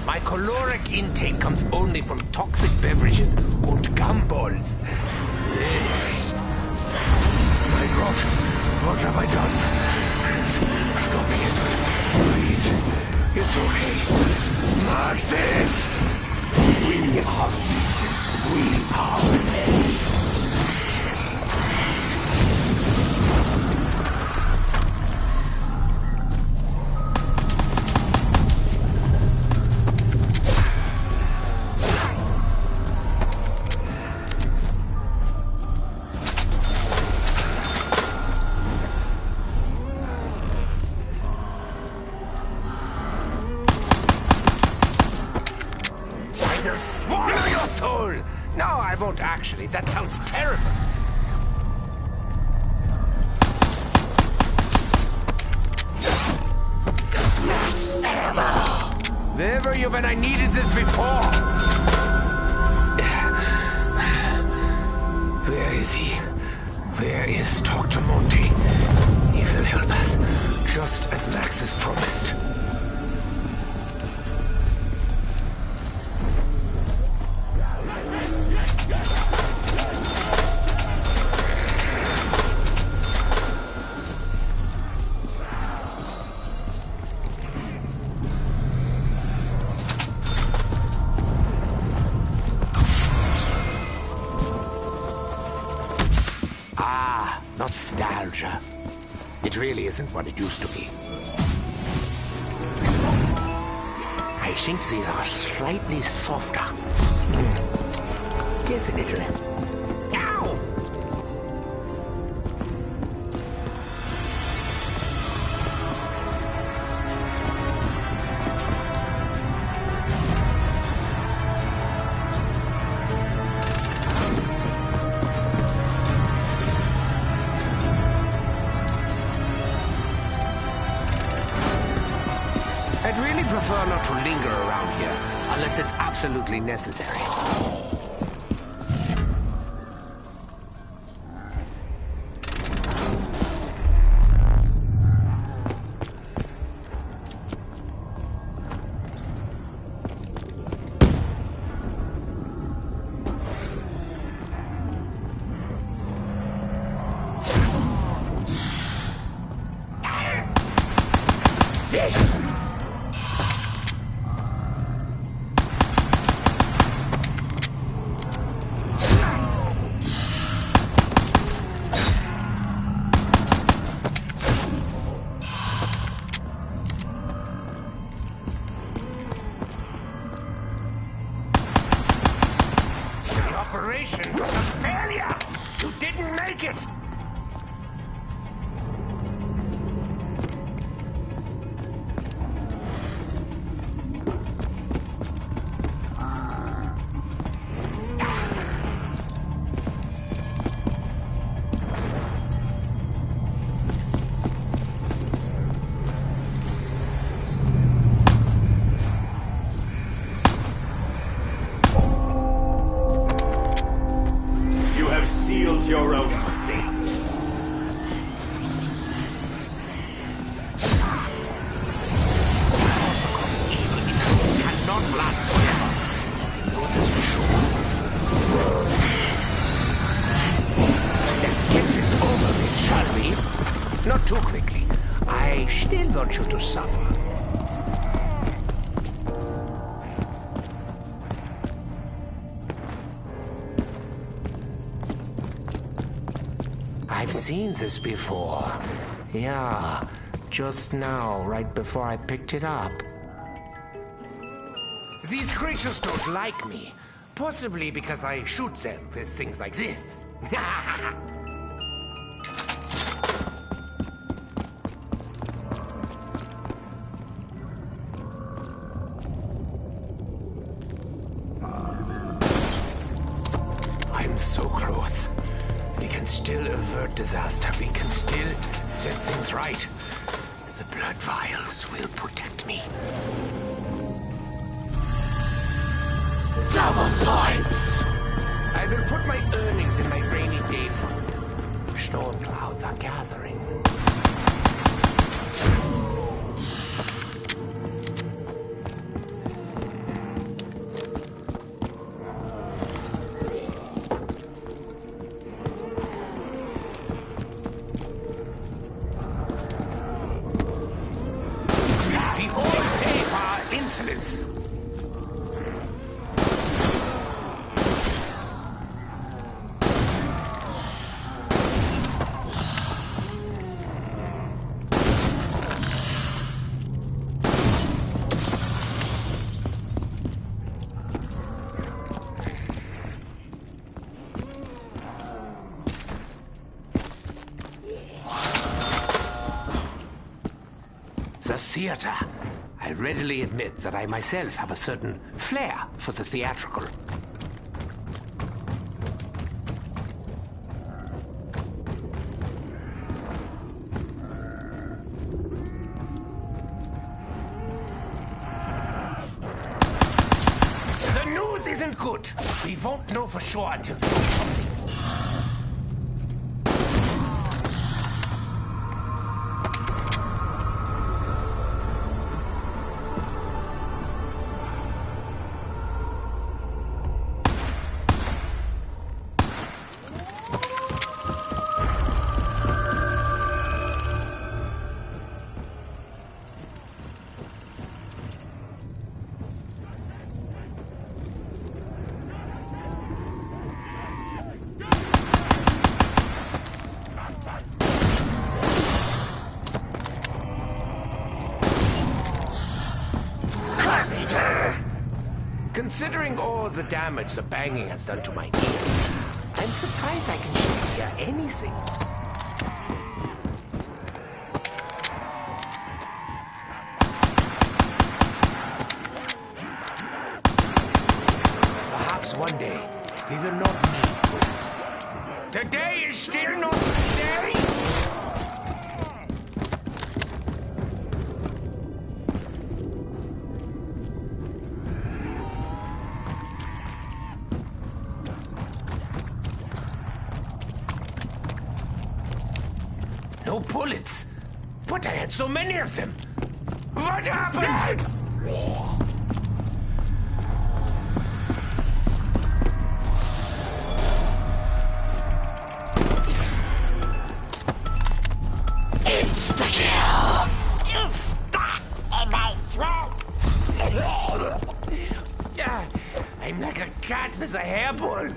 My caloric intake comes only from toxic beverages and gumballs. My God, what have I done? Stop it. Breathe. It's okay. Marxist! We are weak. We are made. Swallow your soul! No, I won't actually. That sounds terrible. Max ammo! Where were you when I needed this before? Where is he? Where is Dr. Monty? He will help us, just as Max has promised. Nostalgia. It really isn't what it used to be. I think these are slightly softer. Definitely. Ow! I'd really prefer not to linger around here, unless it's absolutely necessary. Yes! Operation was a failure! You didn't make it! Sealed your own fate. Cannot last forever. Know this for sure. Let's get this over with, shall we? Not too quickly. I still want you to suffer. I've seen this before. Yeah, just now, right before I picked it up. These creatures don't like me. Possibly because I shoot them with things like this. I'm so close. We can still avert disaster. We can still set things right. The blood vials will protect me. Double points! I will put my earnings in my rainy day fund. Storm clouds are gathering. The theater. I readily admit that I myself have a certain flair for the theatrical. The news isn't good. We won't know for sure until the autopsy. Considering all the damage the banging has done to my ears, I'm surprised I can hear anything. Perhaps one day we will not need bullets. Today is still not the day. No bullets? But I had so many of them. What happened? Insta-kill! You stuck in my throat! Yeah, I'm like a cat with a hairball.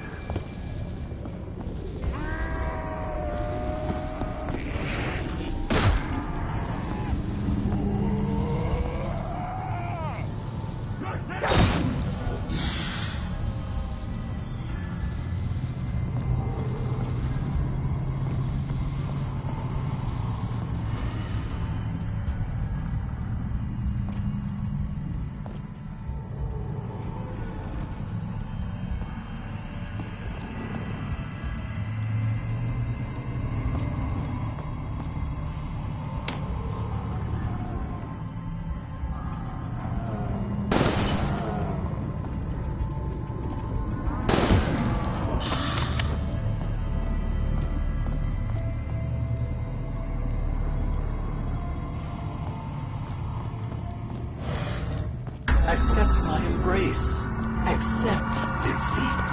Accept my embrace. Accept defeat.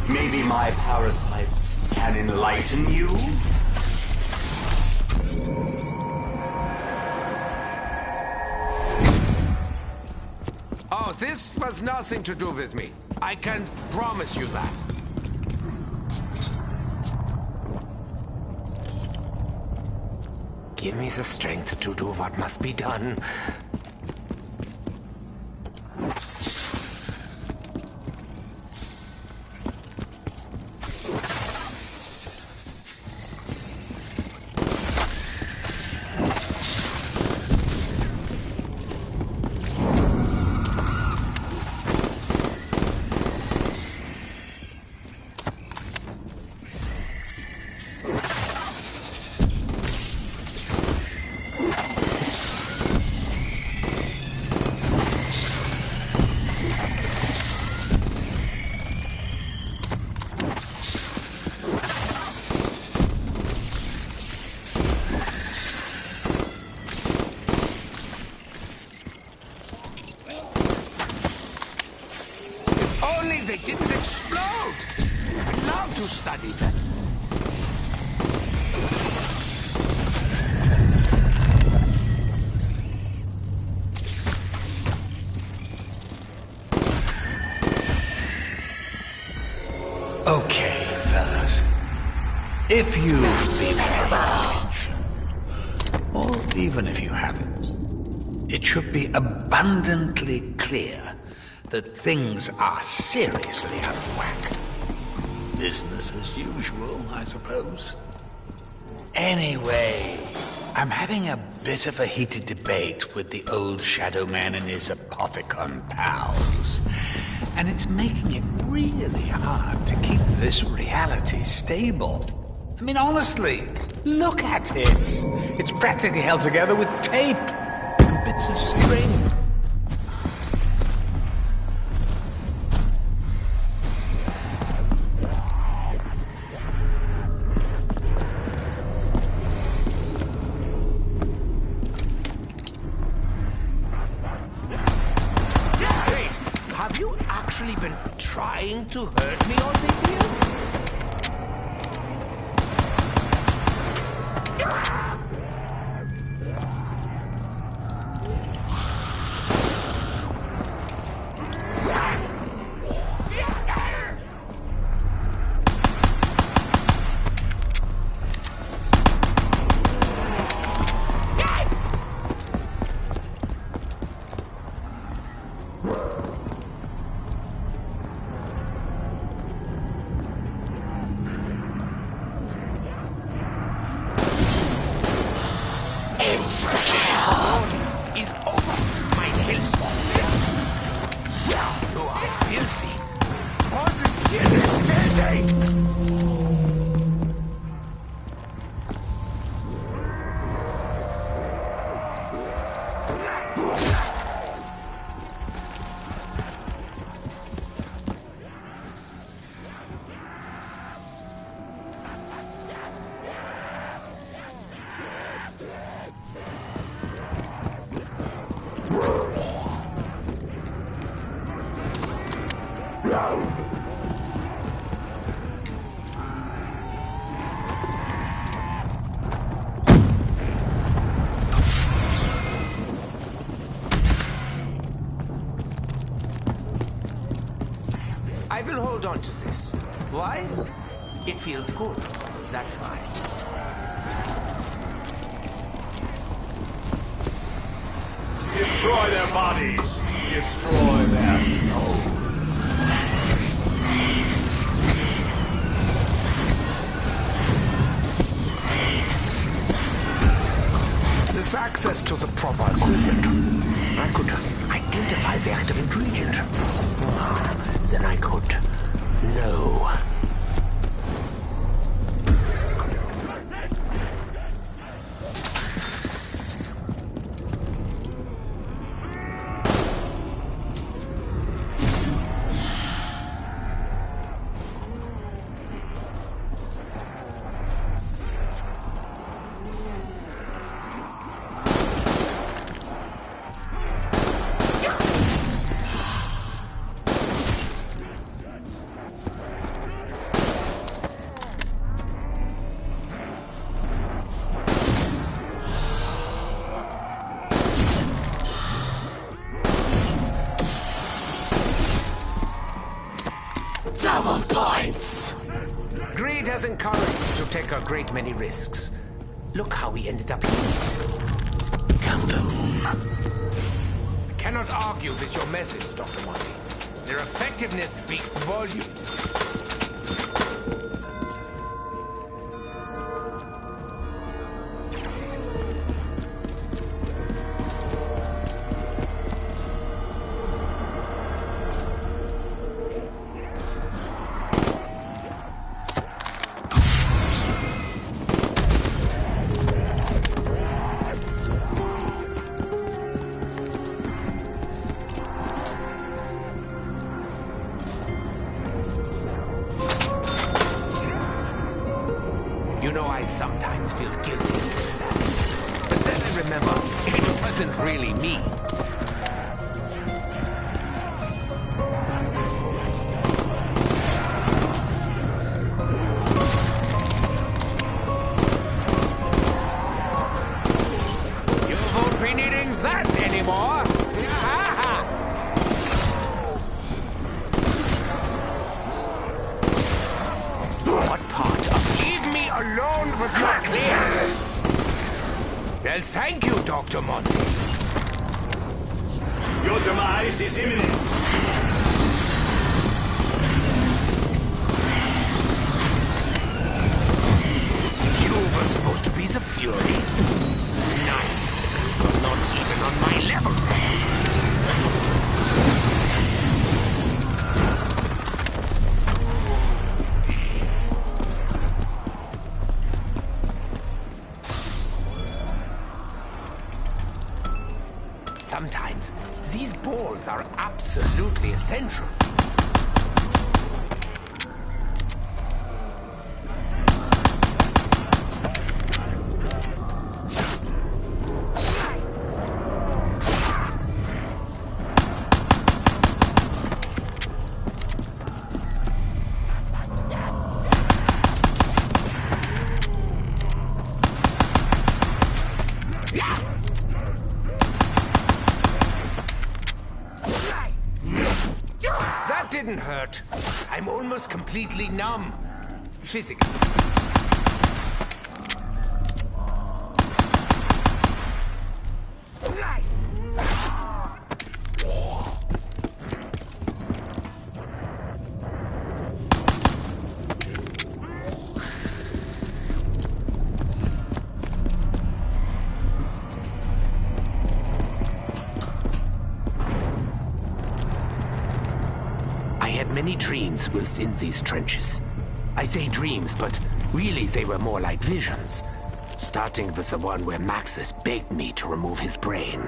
Maybe my parasites can enlighten you? Oh, this was nothing to do with me. I can promise you that. Give me the strength to do what must be done. They didn't explode! I'd love to study them. Okay, fellas. If you've been paying attention, or even if you haven't, it should be abundantly clear that things are seriously out of whack. Business as usual, I suppose. Anyway, I'm having a bit of a heated debate with the old Shadow Man and his Apothecon pals. And it's making it really hard to keep this reality stable. I mean, honestly, look at it. It's practically held together with tape and bits of string. Have you actually been trying to hurt me all these years? Is over my hellspawn. You are filthy. Positively. I will hold on to this. Why? It feels good. That's why. Destroy their bodies. Destroy their souls. With access to the proper equipment, I could identify the active ingredient. Then I could know. Double points! Greed has encouraged me to take a great many risks. Look how we ended up here. Come home. I cannot argue with your methods, Dr. Monty. Their effectiveness speaks volumes. You know, I sometimes feel guilty for that. But then I remember, it wasn't really me. You won't be needing that anymore. What part of leave me alone was not clear? Well, thank you, Dr. Monty. Your demise is imminent. You was Sometimes, these balls are absolutely essential. That didn't hurt. I'm almost completely numb. Physically. I had many dreams whilst in these trenches. I say dreams, but really they were more like visions. Starting with the one where Maxis begged me to remove his brain.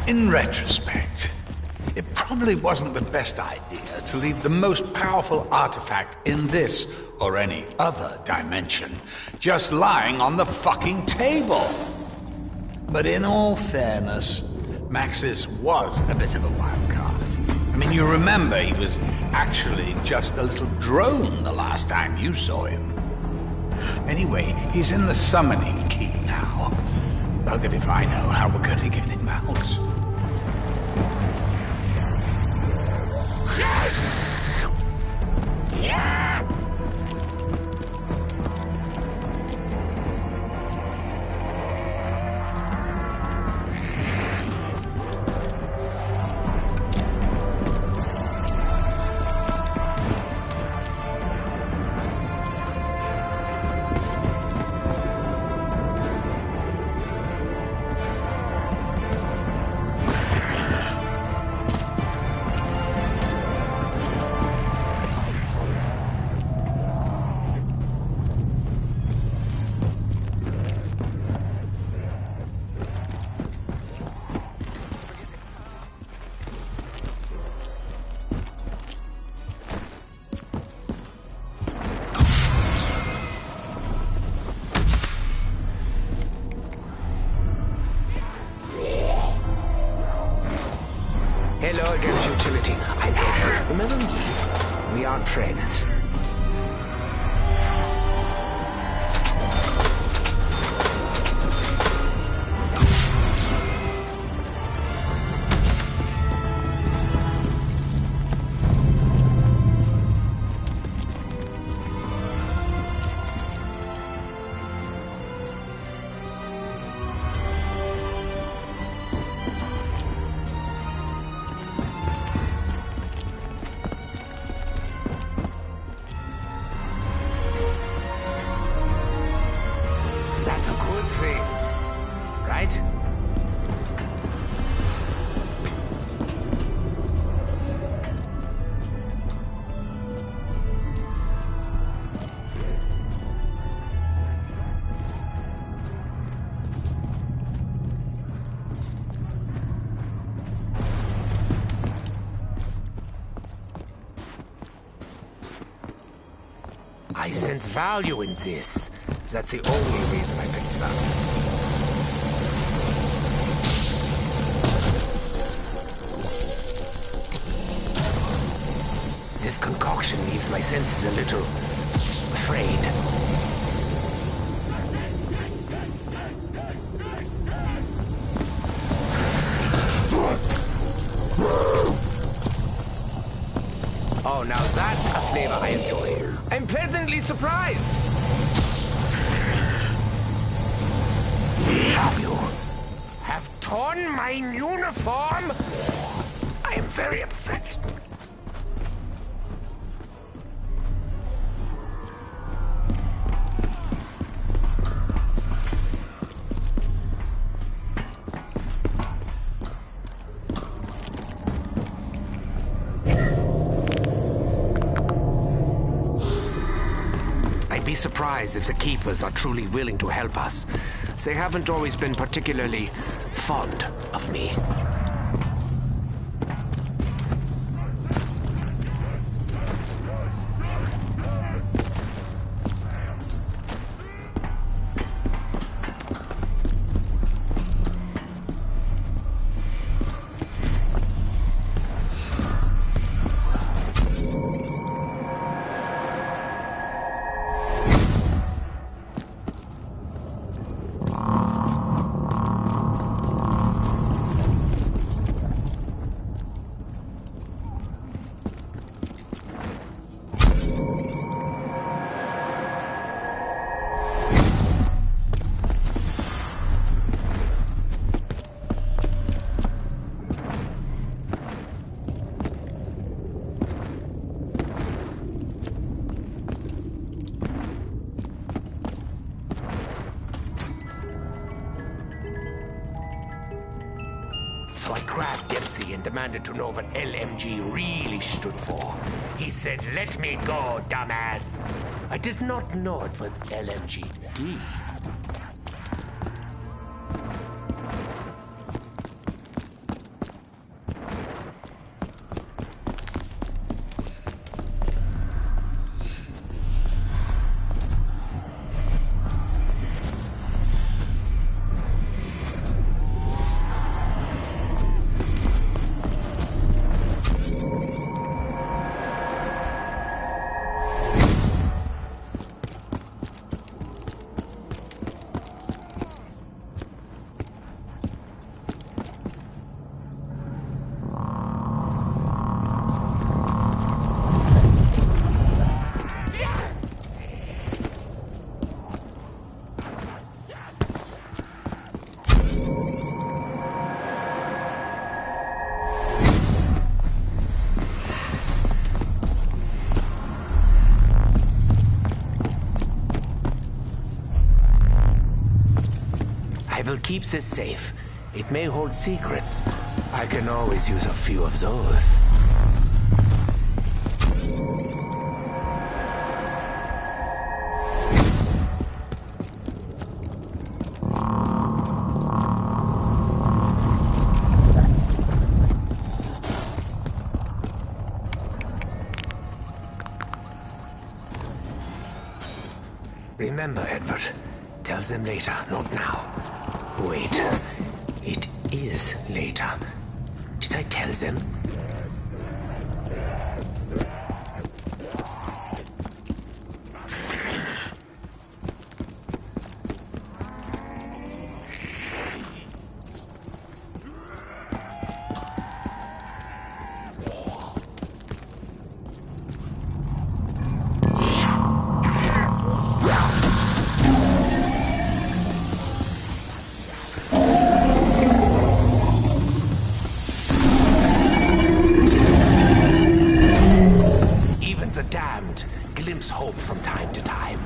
In retrospect, it probably wasn't the best idea to leave the most powerful artifact in this or any other dimension just lying on the fucking table. But in all fairness, Maxis was a bit of a wild card. I mean, you remember he was actually just a little drone the last time you saw him. Anyway, he's in the summoning key now. Buggered if I know how we're going to get him out. Hello against utility. I'm Edward. Remember me? We aren't friends. That's a good thing, right? I sense value in this. That's the only reason I picked it up. This concoction leaves my senses a little afraid. Oh, now that's a flavor I enjoy. I'm pleasantly surprised. You have torn my uniform? I am very upset. I be surprised if the Keepers are truly willing to help us. They haven't always been particularly fond of me. So I grabbed Dempsey and demanded to know what LMG really stood for. He said, "Let me go, dumbass." I did not know it was LMGD. I will keep this safe. It may hold secrets. I can always use a few of those. Remember, Edward, tell them later, not now. Wait, it is later. Did I tell them? The damned glimpse hope from time to time.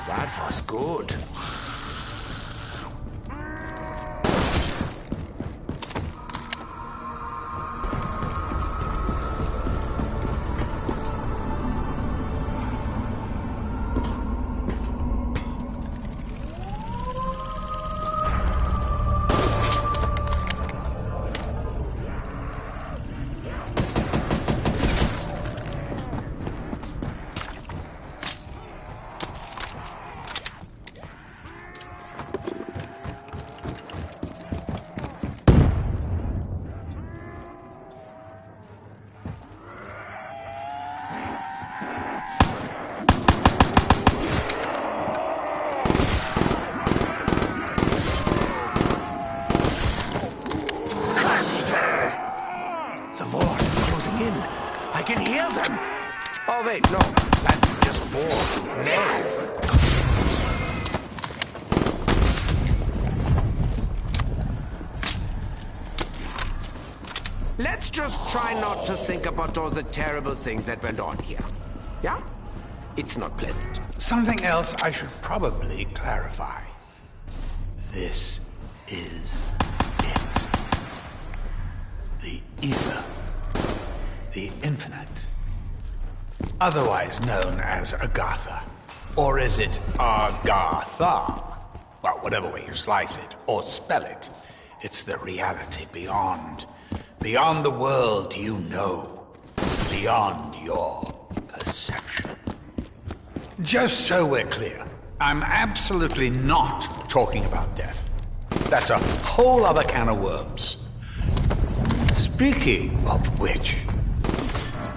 That was good. The vault is closing in. I can hear them! Oh, wait, no. That's just more nails. Let's just try not to think about all the terrible things that went on here. Yeah? It's not pleasant. Something else I should probably clarify. This is it. The ether. The infinite. Otherwise known as Agartha. Or is it Agartha? Well, whatever way you slice it or spell it, it's the reality beyond. Beyond the world you know. Beyond your perception. Just so we're clear, I'm absolutely not talking about death. That's a whole other can of worms. Speaking of which,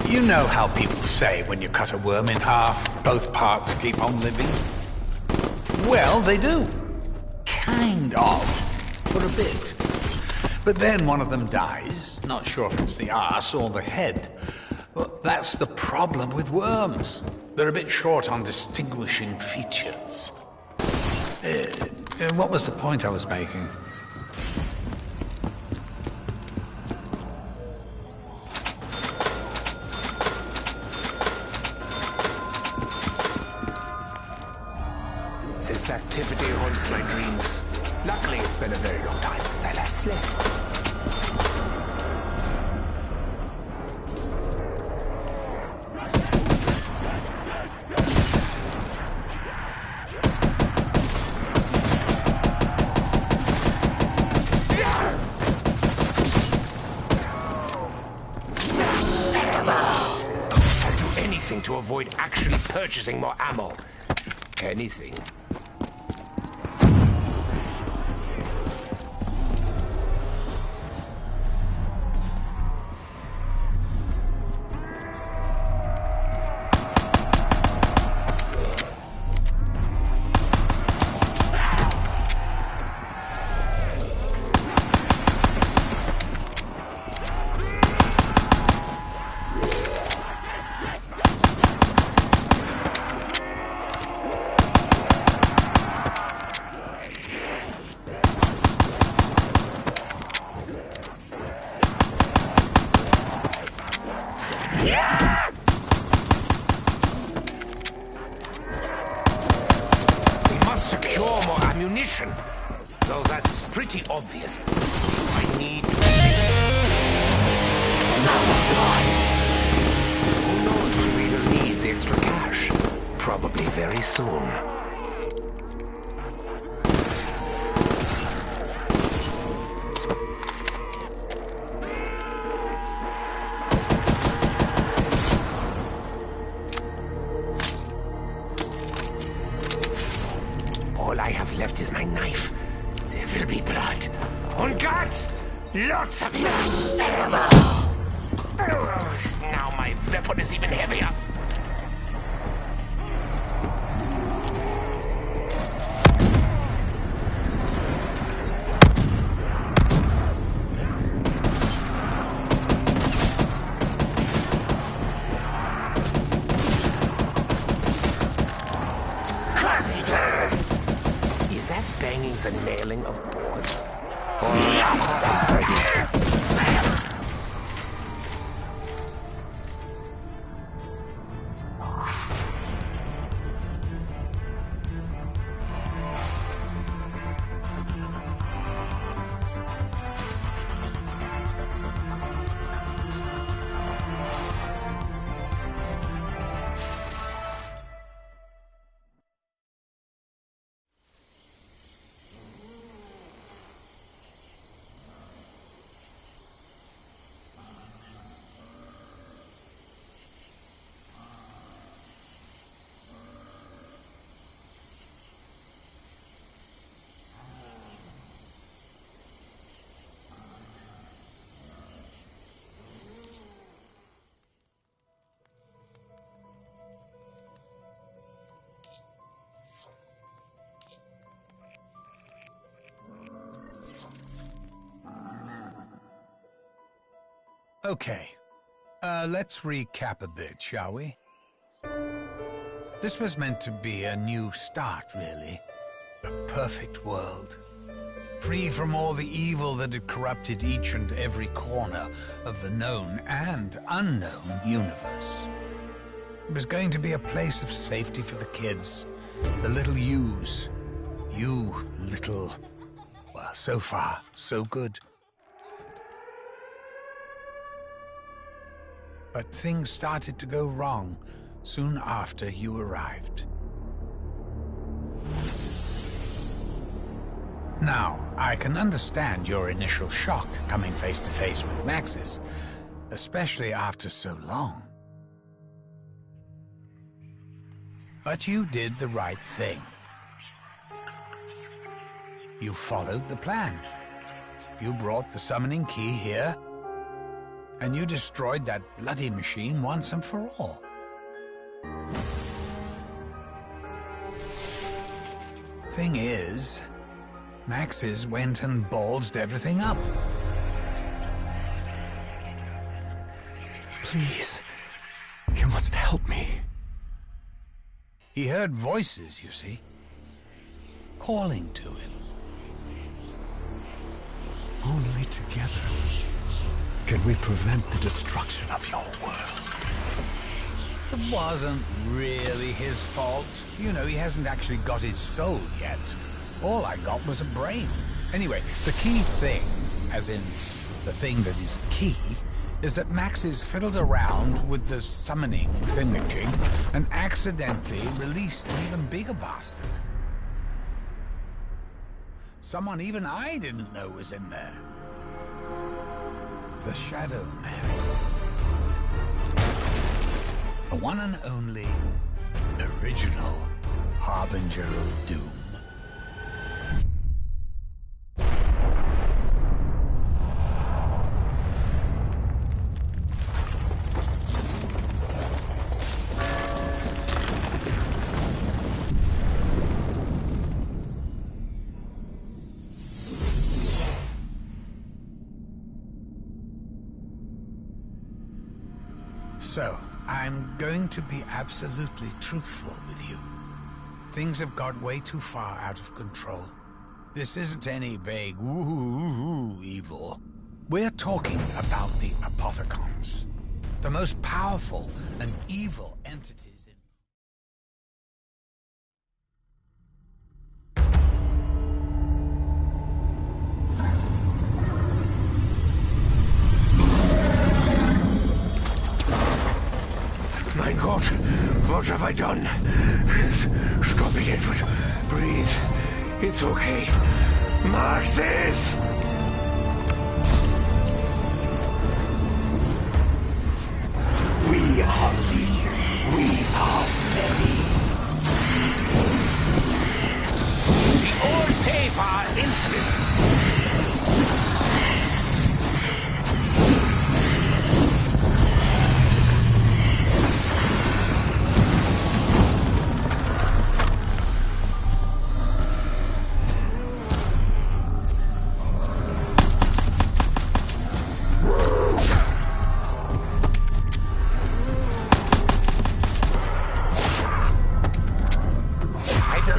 you know how people say when you cut a worm in half, both parts keep on living? Well, they do. Kind of. For a bit. But then one of them dies. Not sure if it's the arse or the head. Well, that's the problem with worms. They're a bit short on distinguishing features. What was the point I was making? This activity haunts my dreams. Luckily, it's been a very long time since I last slept. To avoid actually purchasing more ammo. Anything. Though that's pretty obvious. I need to... Who knows when we'll need the extra cash? Probably very soon. All I have left is my knife. There will be blood. And guts! Lots of it! Now my weapon is even heavier. Banging the nailing of boards. Okay. Let's recap a bit, shall we? This was meant to be a new start, really. A perfect world. Free from all the evil that had corrupted each and every corner of the known and unknown universe. It was going to be a place of safety for the kids, the little yous. You little... well, so far, so good. But things started to go wrong soon after you arrived. Now, I can understand your initial shock coming face to face with Maxis, especially after so long. But you did the right thing. You followed the plan. You brought the summoning key here, and you destroyed that bloody machine once and for all. Thing is, Maxis went and ballsed everything up. Please, you must help me. He heard voices, you see, calling to him. Only together can we prevent the destruction of your world. It wasn't really his fault. You know, he hasn't actually got his soul yet. All I got was a brain. Anyway, the key thing, as in the thing that is key, is that Maxis fiddled around with the summoning thingamajig and accidentally released an even bigger bastard. Someone even I didn't know was in there. The Shadow Man. The one and only original Harbinger of Doom. So, I'm going to be absolutely truthful with you. Things have got way too far out of control. This isn't any vague woo-hoo evil. We're talking about the Apothicons, the most powerful and evil entities in... My God, what have I done? Stop it, Edward. Breathe. It's okay. Maxis! We are legion. We are many. We all pay for our insolence.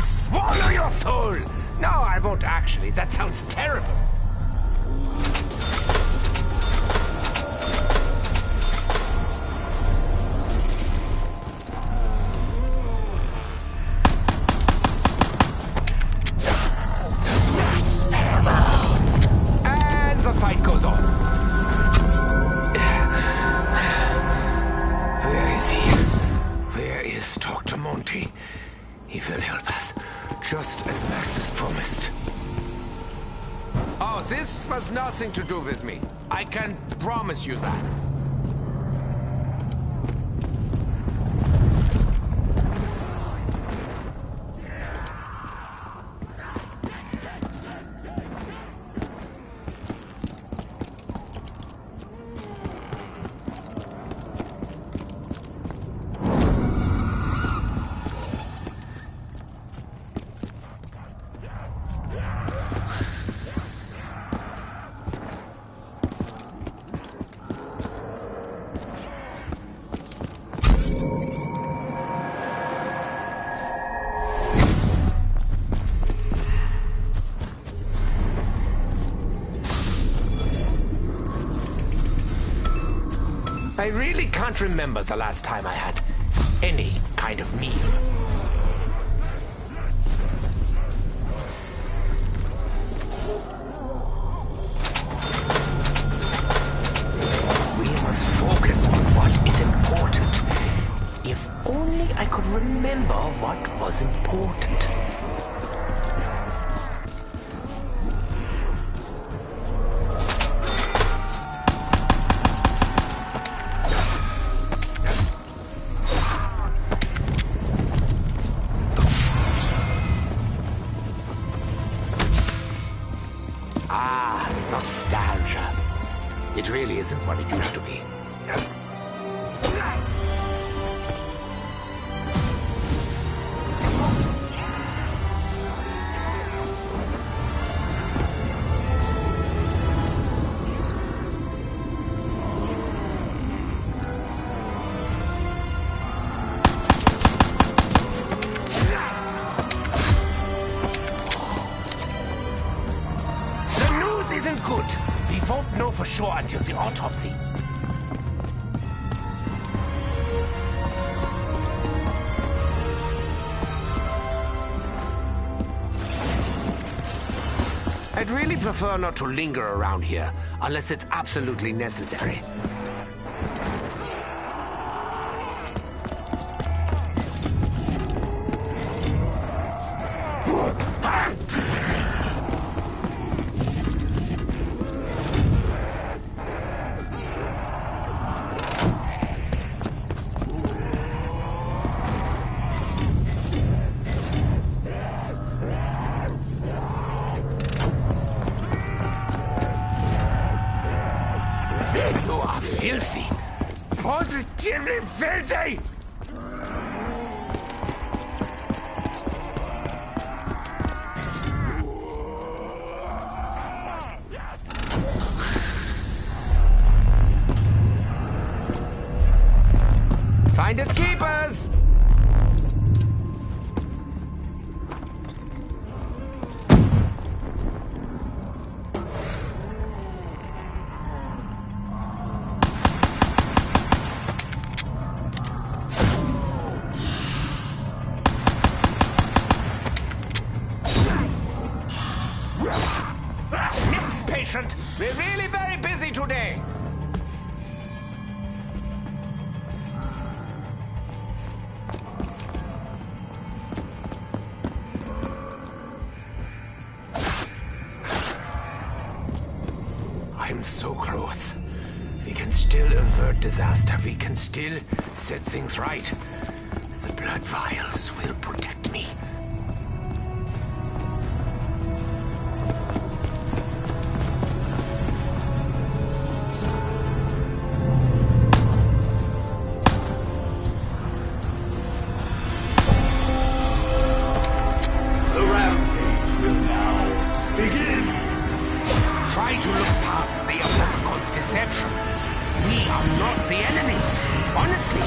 Swallow your soul! No, I won't actually. That sounds terrible. And the fight goes on. Where is he? Where is Dr. Monty? He will help us. Just as Maxis promised. Oh, this was nothing to do with me. I can promise you that. I really can't remember the last time I had any kind of meal. We must focus on what is important. If only I could remember what was important. Nostalgia. It really isn't what it used to be. Isn't good. We won't know for sure until the autopsy. I'd really prefer not to linger around here unless it's absolutely necessary. You are filthy. Positively filthy! Find its keepers! Patient, we're really very busy today. I'm so close. We can still avert disaster. We can still set things right. The blood vials will protect me. Try to look past the Apocalypse deception. We are not the enemy. Honestly.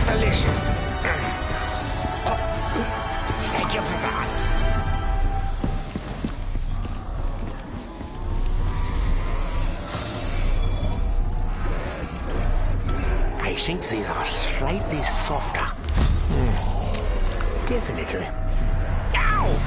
Delicious. Thank you for that. I think these are slightly softer. Definitely. Ow!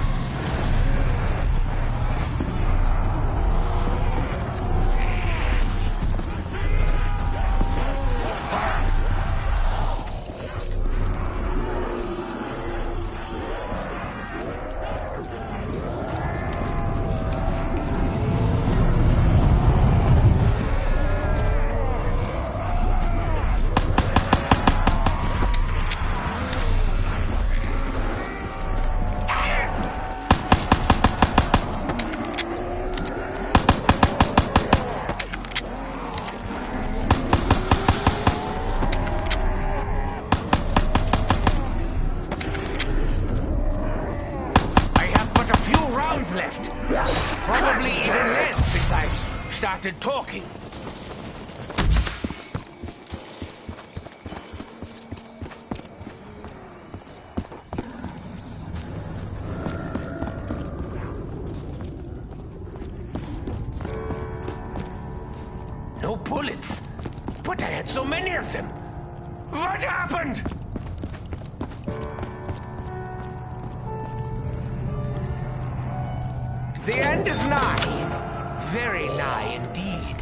Left. Probably even less since I started talking. bullets. But I had so many of them. What happened? The end is nigh. Very nigh indeed.